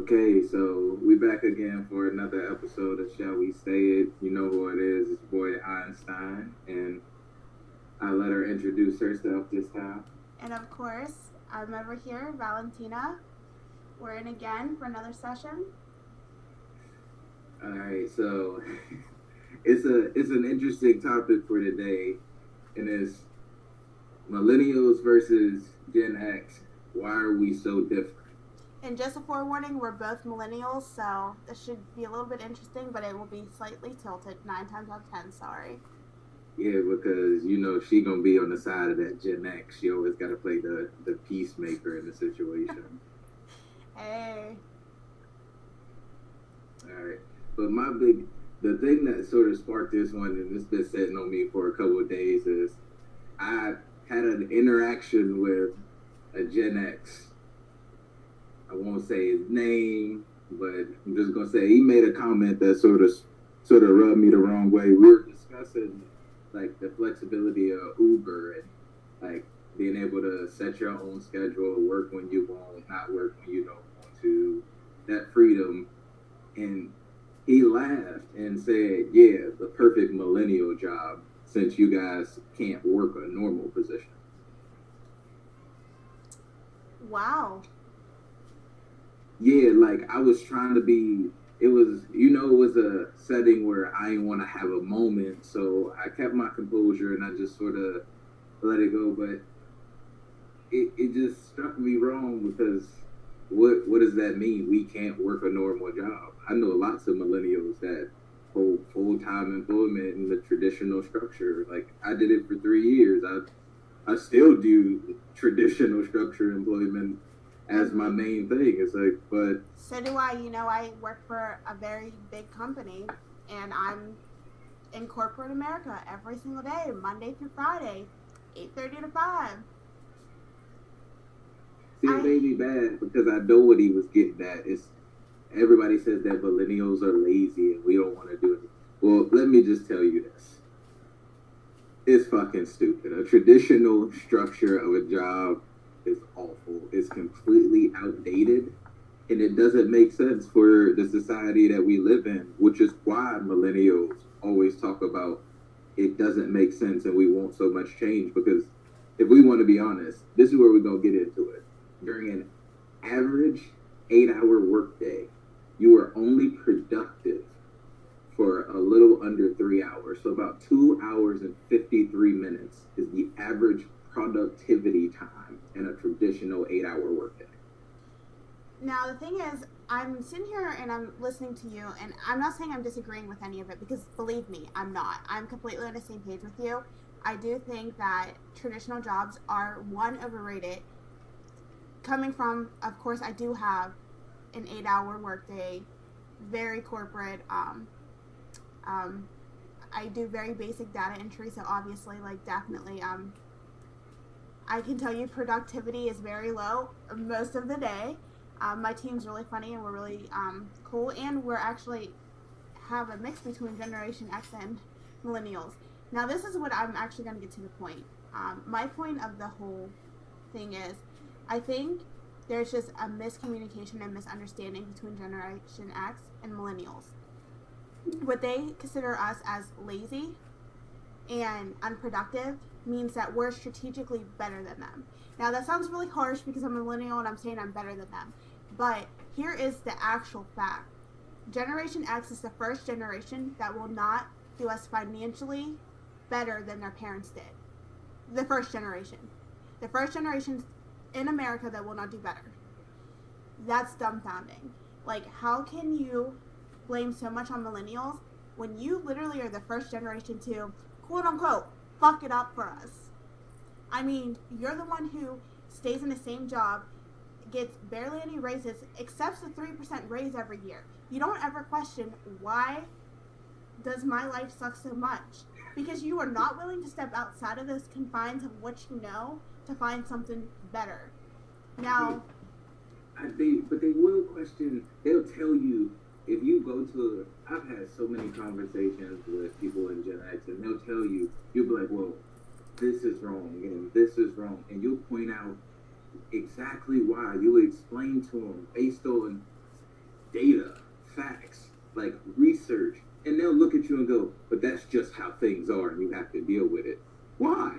Okay, so we back again for another episode of Shall We Say It? You know who it is. It's boy Einstein, and I let her introduce herself this time. And of course, I'm over here, Valentina. We're in again for another session. All right, so it's an interesting topic for today, and it's millennials versus Gen X. Why are we so different? And just a forewarning, we're both millennials, so this should be a little bit interesting, but it will be slightly tilted 9 times out of 10, sorry. Yeah, because, you know, she gonna be on the side of that Gen X. She always gotta play the peacemaker in the situation. Hey. Alright. But the thing that sort of sparked this one, and it's been sitting on me for a couple of days, is I had an interaction with a Gen X. I won't say his name, but I'm just gonna say he made a comment that sort of rubbed me the wrong way. We were discussing like the flexibility of Uber and like being able to set your own schedule, work when you want, not work when you don't want to, that freedom. And he laughed and said, "Yeah, the perfect millennial job since you guys can't work a normal position." Wow. Yeah, like I was trying to be, it was a setting where I didn't want to have a moment, so I kept my composure and I just sort of let it go. But it just struck me wrong because what does that mean? We can't work a normal job. I know lots of millennials that hold full-time employment in the traditional structure. Like I did it for 3 years. I still do traditional structure employment as my main thing. It's like, but so do I. You know, I work for a very big company, and I'm in corporate America every single day, Monday through Friday, 8:30 to 5. See, it made me bad because I know what he was getting at. It's everybody says that millennials are lazy and we don't want to do it. Well, let me just tell you this. It's fucking stupid. A traditional structure of a job is awful. It's completely outdated, and it doesn't make sense for the society that we live in, which is why millennials always talk about it doesn't make sense and we want so much change. Because if we want to be honest, this is where we're going to get into it. During an average 8-hour workday, you are only productive for a little under 3 hours. So about 2 hours and 53 minutes is the average productivity time in a traditional 8-hour workday. Now, the thing is, I'm sitting here and I'm listening to you, and I'm not saying I'm disagreeing with any of it, because believe me, I'm not. I'm completely on the same page with you. I do think that traditional jobs are, one, overrated. Coming from, of course, I do have an 8-hour workday, very corporate. I do very basic data entry, so obviously, like, definitely, I can tell you productivity is very low most of the day. My team's really funny and we're really cool, and we're actually have a mix between Generation X and Millennials. Now, this is what I'm actually going to get to the point. My point of the whole thing is, I think there's just a miscommunication and misunderstanding between Generation X and Millennials. What they consider us as lazy and unproductive means that we're strategically better than them. Now, that sounds really harsh because I'm a millennial and I'm saying I'm better than them. But here is the actual fact. Generation X is the first generation that will not do us financially better than their parents did. The first generation. The first generation in America that will not do better. That's dumbfounding. Like, how can you blame so much on millennials when you literally are the first generation to, quote unquote, fuck it up for us? I mean, you're the one who stays in the same job, gets barely any raises, accepts a 3% raise every year. You don't ever question, why does my life suck so much? Because you are not willing to step outside of those confines of what you know to find something better. Now, but they will question. They'll tell you, if you go to. I've had so many conversations with people in Gen X, and they'll tell you, you'll be like, well, this is wrong, and this is wrong, and you'll point out exactly why. You'll explain to them based on data, facts, like research, and they'll look at you and go, but that's just how things are, and you have to deal with it. Why?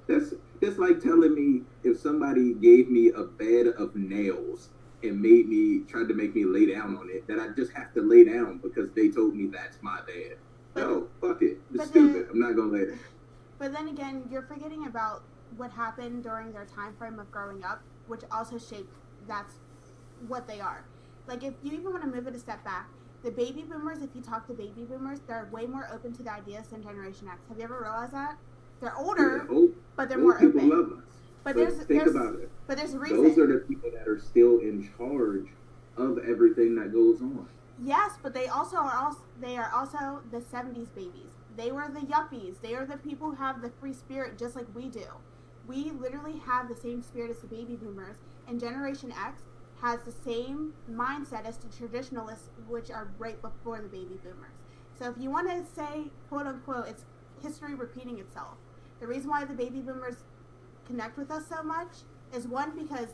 That's like telling me if somebody gave me a bed of nails and tried to make me lay down on it, that I just have to lay down because they told me that's my bed. No, fuck it. It's stupid. I'm not gonna lay down. But then again, you're forgetting about what happened during their time frame of growing up, which also shaped that's what they are. Like, if you even want to move it a step back, the baby boomers, if you talk to baby boomers, they're way more open to the ideas than Generation X. Have you ever realized that? They're older, but they're more open. People love us. But think about it. But there's a reason. Those are the people that are still in charge of everything that goes on. Yes, but they also are the 70s babies. They were the yuppies. They are the people who have the free spirit just like we do. We literally have the same spirit as the baby boomers, and Generation X has the same mindset as the traditionalists, which are right before the baby boomers. So if you want to say, quote unquote, it's history repeating itself. The reason why the baby boomers connect with us so much is, one, because,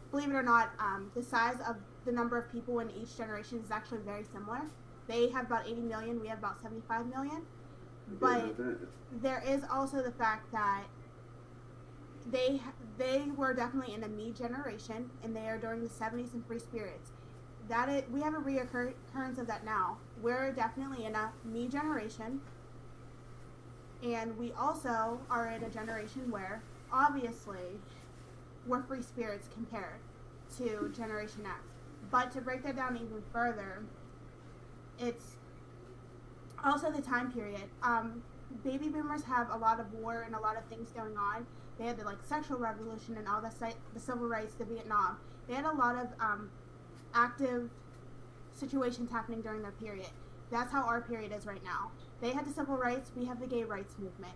believe it or not, the size of the number of people in each generation is actually very similar. They have about 80 million, we have about 75 million. But there is also the fact that they were definitely in a me generation, and they are during the 70s and free spirits. We have a reoccurrence of that now. We're definitely in a me generation, and we also are in a generation where, obviously, we're free spirits compared to Generation X. But to break that down even further, it's also the time period. Baby boomers have a lot of war and a lot of things going on. They had the sexual revolution and all the civil rights, the Vietnam. They had a lot of active situations happening during their period. That's how our period is right now. They had the civil rights, we have the gay rights movement.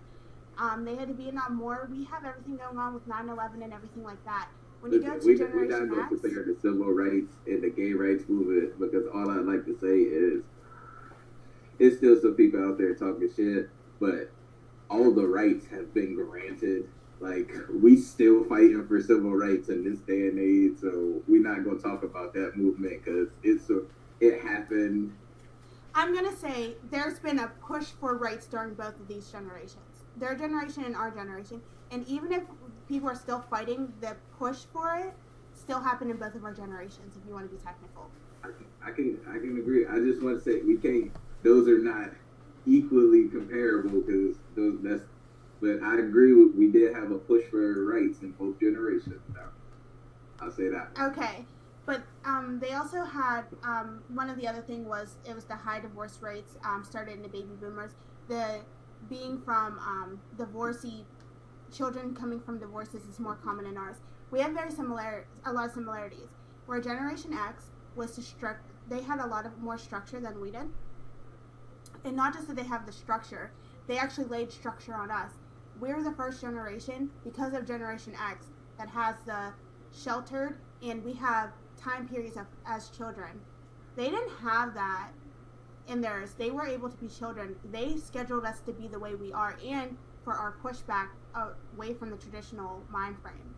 They had the Vietnam War, we have everything going on with 9/11 and everything like that. When you go to Generation X, we're not going to compare the civil rights and the gay rights movement, because all I'd like to say is there's still some people out there talking shit, but all the rights have been granted. Like, we still fighting for civil rights in this day and age, so we're not going to talk about that movement because it happened. I'm going to say there's been a push for rights during both of these generations. Their generation and our generation. And even if people are still fighting, the push for it still happened in both of our generations, if you want to be technical. I can agree. I just want to say those are not equally comparable, because but I agree we did have a push for rights in both generations. I'll say that. Okay. But they also had, one of the other thing was, it was the high divorce rates started in the baby boomers. The being from divorcee children coming from divorces is more common in ours. We have a lot of similarities. Where Generation X was they had a lot of more structure than we did. And not just that they have the structure, they actually laid structure on us. We're the first generation, because of Generation X, that has the sheltered, and we have time periods as children. They didn't have that in theirs. They were able to be children. They scheduled us to be the way we are, and for our pushback away from the traditional mind frame.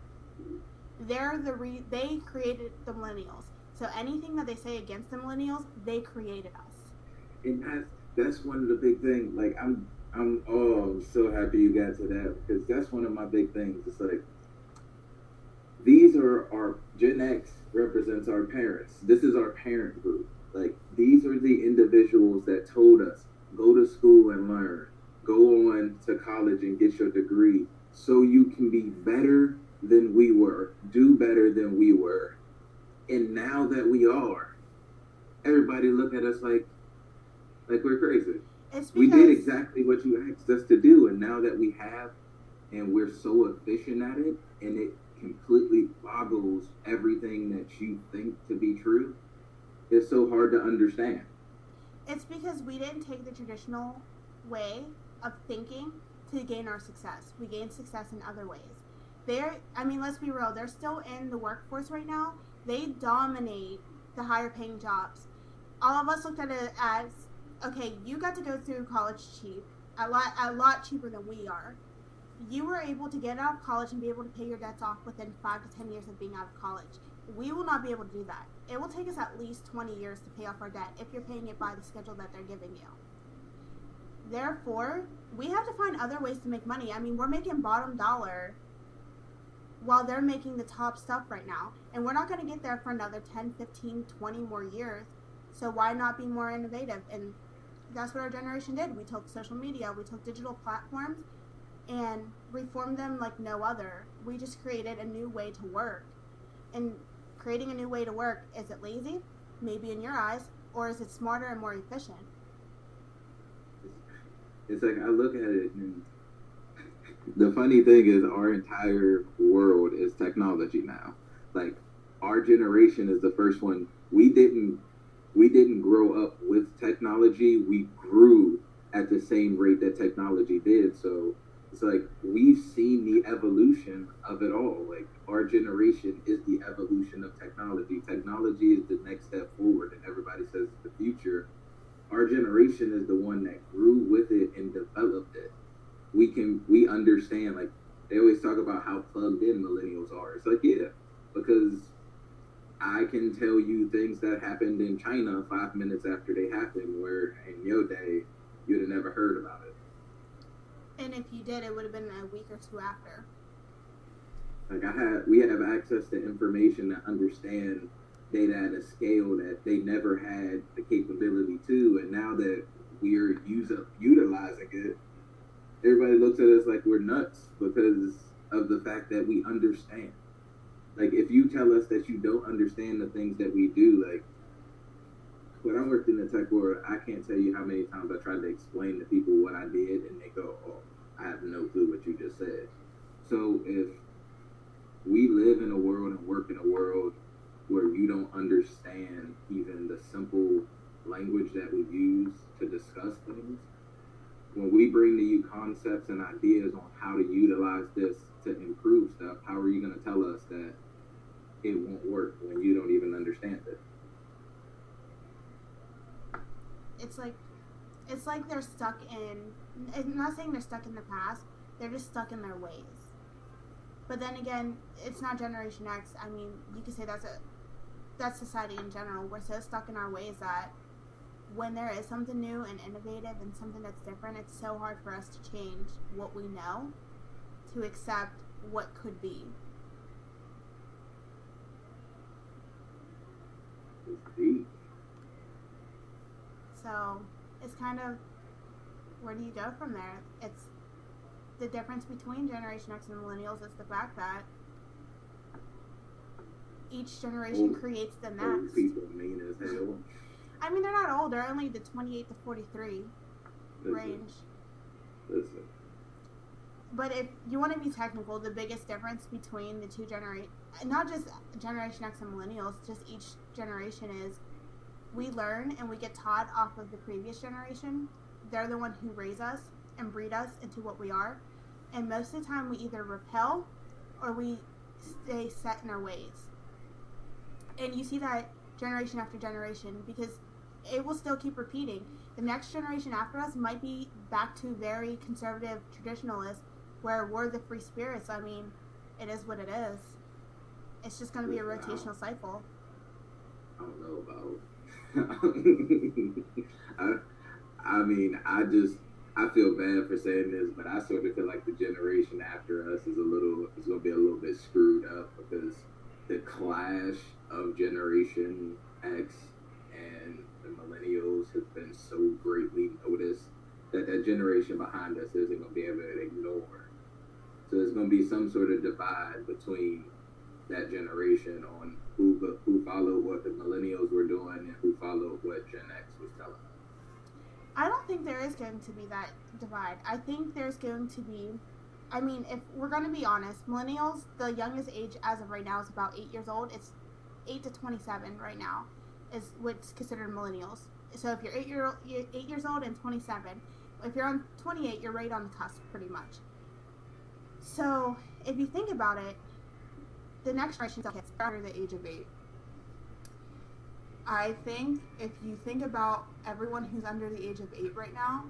They created the millennials. So anything that they say against the millennials, they created us. And that's one of the big things. Like I'm so happy you got to that, because that's one of my big things. It's like, these are our Gen X represents our parents. This is our parent group. Like, these are the individuals that told us, go to school and learn, go on to college and get your degree so you can be better than we were, do better than we were. And now that we are, everybody look at us like we're crazy. We did exactly what you asked us to do, and now that we have, and we're so efficient at it, and it completely boggles everything that you think to be true, it's so hard to understand. It's because we didn't take the traditional way of thinking to gain our success. We gained success in other ways. Let's be real, they're still in the workforce right now. They dominate the higher paying jobs. All of us looked at it as, okay, you got to go through college cheap, a lot cheaper than we are. You were able to get out of college and be able to pay your debts off within 5 to 10 years of being out of college. We will not be able to do that. It will take us at least 20 years to pay off our debt if you're paying it by the schedule that they're giving you. Therefore, we have to find other ways to make money. We're making bottom dollar while they're making the top stuff right now. And we're not going to get there for another 10, 15, 20 more years. So why not be more innovative? And that's what our generation did. We took social media, we took digital platforms, and reformed them like no other. We just created a new way to work. And creating a new way to work, is it lazy? Maybe in your eyes. Or is it smarter and more efficient? It's like, I look at it, and the funny thing is, our entire world is technology now. Like, our generation is the first one. We didn't grow up with technology. We grew at the same rate that technology did. So it's like, we've seen the evolution of it all. Like, our generation is the evolution of technology. Technology is the next step forward, and everybody says it's the future. Our generation is the one that grew with it and developed it. We understand, like, they always talk about how plugged in millennials are. It's like, yeah, because I can tell you things that happened in China 5 minutes after they happened, where in your day, you'd have never heard about it. And if you did, it would have been a week or two after. Like, we have access to information to understand data at a scale that they never had the capability to, and now that we're utilizing it, everybody looks at us like we're nuts because of the fact that we understand. Like, if you tell us that you don't understand the things that we do, like, when I worked in the tech world, I can't tell you how many times I tried to explain to people what I did, and they go, oh, I have no clue what you just said. So if we live in a world and work in a world where you don't understand even the simple language that we use to discuss things, when we bring to you concepts and ideas on how to utilize this to improve stuff, how are you going to tell us that it won't work when you don't even understand it? It's like they're stuck in, I'm not saying they're stuck in the past, they're just stuck in their ways. But then again, it's not Generation X. You could say that's society in general. We're so stuck in our ways that when there is something new and innovative and something that's different, it's so hard for us to change what we know to accept what could be. So it's kind of, where do you go from there? It's the difference between Generation X and Millennials is the fact that each generation creates the next. Old people mean as hell. They're not old. They're only the 28 to 43 range. Listen. But if you want to be technical, the biggest difference between the two generations, not just Generation X and Millennials, just each generation is we learn and we get taught off of the previous generation. They're the one who raise us and breed us into what we are. And most of the time we either repel or we stay set in our ways. And you see that generation after generation because it will still keep repeating. The next generation after us might be back to very conservative traditionalists, where we're the free spirits. I mean, it is what it is. It's just going to be a rotational cycle. I don't know about. I mean, I feel bad for saying this, but I sort of feel like the generation after us is going to be a little bit screwed up, because the clash of Generation X and the millennials has been so greatly noticed that generation behind us isn't going to be able to ignore. So there's going to be some sort of divide between that generation on who followed what the millennials were doing and who followed what Gen X was telling them. I don't think there is going to be that divide. I think there's going to be, I mean, if we're going to be honest, millennials, the youngest age as of right now is about 8 years old. It's 8 to 27 right now is what's considered millennials. So if you're 8 years old and 27, if you're on 28, you're right on the cusp pretty much. So if you think about it, the next generation is under the age of 8. I think if you think about everyone who's under the age of 8 right now,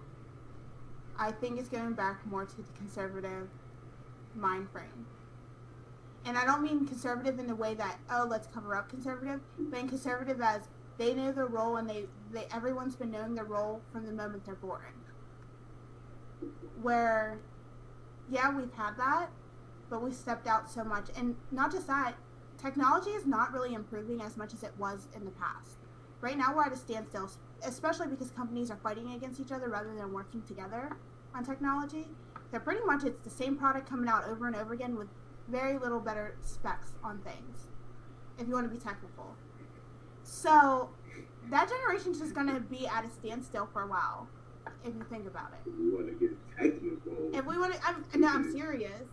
I think it's going back more to the conservative mind frame. And I don't mean conservative in the way that, oh, let's cover up conservative, but in conservative as they know their role, and they everyone's been knowing their role from the moment they're born. Where, yeah, we've had that, but we stepped out so much. And not just that, technology is not really improving as much as it was in the past. Right now we're at a standstill, especially because companies are fighting against each other rather than working together on technology. They're pretty much, it's the same product coming out over and over again with very little better specs on things, if you want to be technical. So that generation's just going to be at a standstill for a while, if you think about it. We want to get technical. If we want to, I'm serious.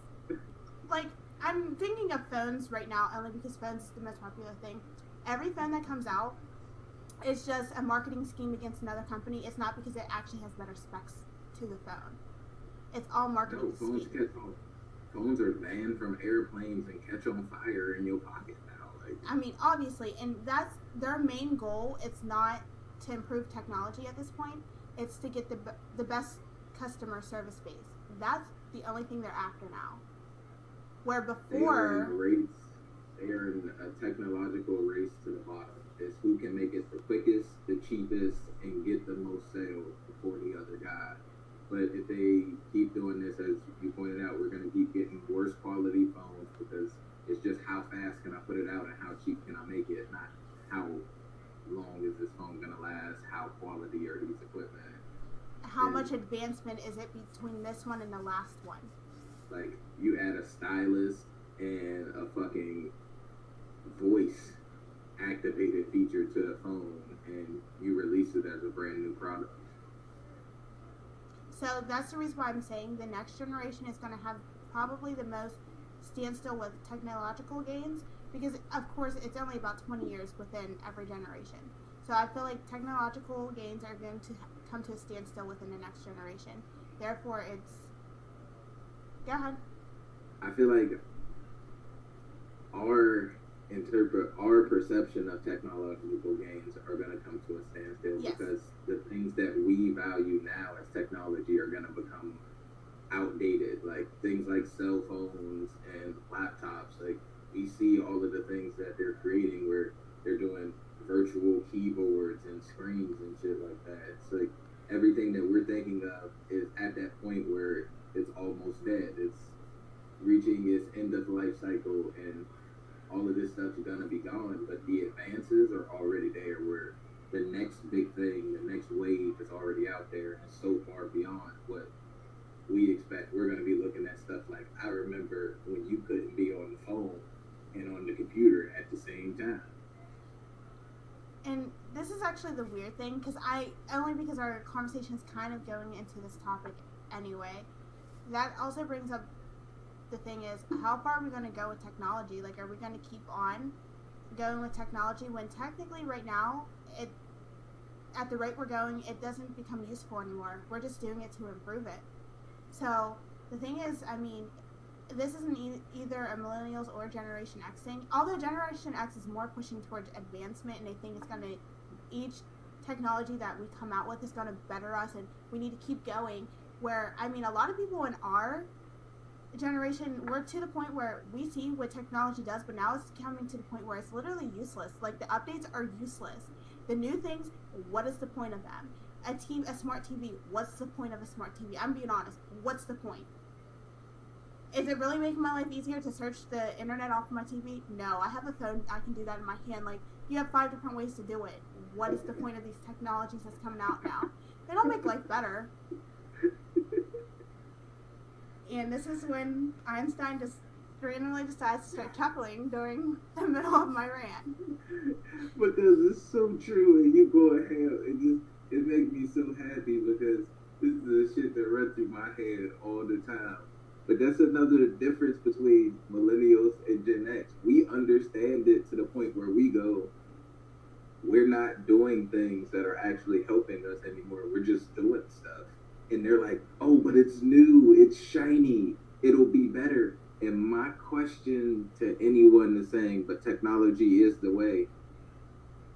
Like, I'm thinking of phones right now, only because phones is the most popular thing. Every phone that comes out is just a marketing scheme against another company. It's not because it actually has better specs to the phone. It's all marketing scheme. Phones are banned from airplanes and catch on fire in your pocket now. Like, I mean, obviously, and that's their main goal. It's not to improve technology at this point. It's to get the best customer service base. That's the only thing they're after now. Where before, they are in a technological race to the bottom. It's who can make it the quickest, the cheapest, and get the most sales before the other guy. But if they keep doing this, as you pointed out, we're going to keep getting worse quality phones, because it's just how fast can I put it out and how cheap can I make it, not how long is this phone going to last, how quality are these equipment. How much advancement is it between this one and the last one? Like, you add a stylus and a fucking voice activated feature to the phone, and you release it as a brand new product. So that's the reason why I'm saying the next generation is going to have probably the most standstill with technological gains, because of course it's only about 20 years within every generation. So I feel like technological gains are going to come to a standstill within the next generation. Therefore, it's... Go ahead. I feel like our perception of technological gains are going to come to a standstill, yes, because the things that we value now as technology are going to become outdated. Like things like cell phones and laptops. Like, we see all of the things that they're creating where they're doing virtual keyboards and screens and shit like that. It's like everything that we're thinking of is at that point where it's almost dead. It's reaching its end of life cycle, and all of this stuff's gonna be gone, but the advances are already there, where the next big thing, the next wave is already out there, and it's so far beyond what we expect. We're gonna be looking at stuff like, I remember when you couldn't be on the phone and on the computer at the same time. And this is actually the weird thing, because our conversation is kind of going into this topic anyway. That also brings up the thing is, how far are we going to go with technology? Like, are we going to keep on going with technology when technically right now, at the rate we're going, it doesn't become useful anymore. We're just doing it to improve it. So the thing is, I mean, this isn't either a Millennials or Generation X thing. Although Generation X is more pushing towards advancement, and they think it's going to, each technology that we come out with is going to better us and we need to keep going. Where, I mean, a lot of people in our generation, we're to the point where we see what technology does, but now it's coming to the point where it's literally useless. Like, the updates are useless. The new things, what is the point of them? A smart TV, what's the point of a smart TV? I'm being honest, what's the point? Is it really making my life easier to search the internet off of my TV? No, I have a phone, I can do that in my hand. Like, you have 5 different ways to do it. What is the point of these technologies that's coming out now? They don't make life better. And this is when Einstein just randomly decides to start chuckling during the middle of my rant. Because it's so true, and you go ahead, it makes me so happy because this is the shit that runs through my head all the time. But that's another difference between millennials and Gen X. We understand it to the point where we go, we're not doing things that are actually helping us anymore. We're just doing stuff. And they're like, oh, but it's new, it's shiny, it'll be better. And my question to anyone is saying, but technology is the way.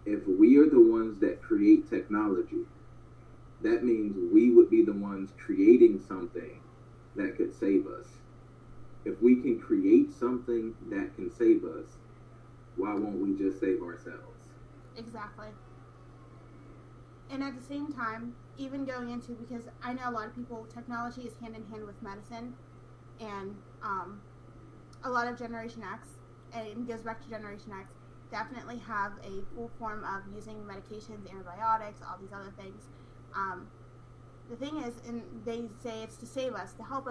If we are the ones that create technology, that means we would be the ones creating something that could save us. If we can create something that can save us, why won't we just save ourselves? Exactly. And at the same time, even going into, because I know a lot of people, technology is hand in hand with medicine, and a lot of Generation X, and it goes back to Generation X, definitely have a full form of using medications, antibiotics, all these other things. The thing is, and they say it's to save us, to help us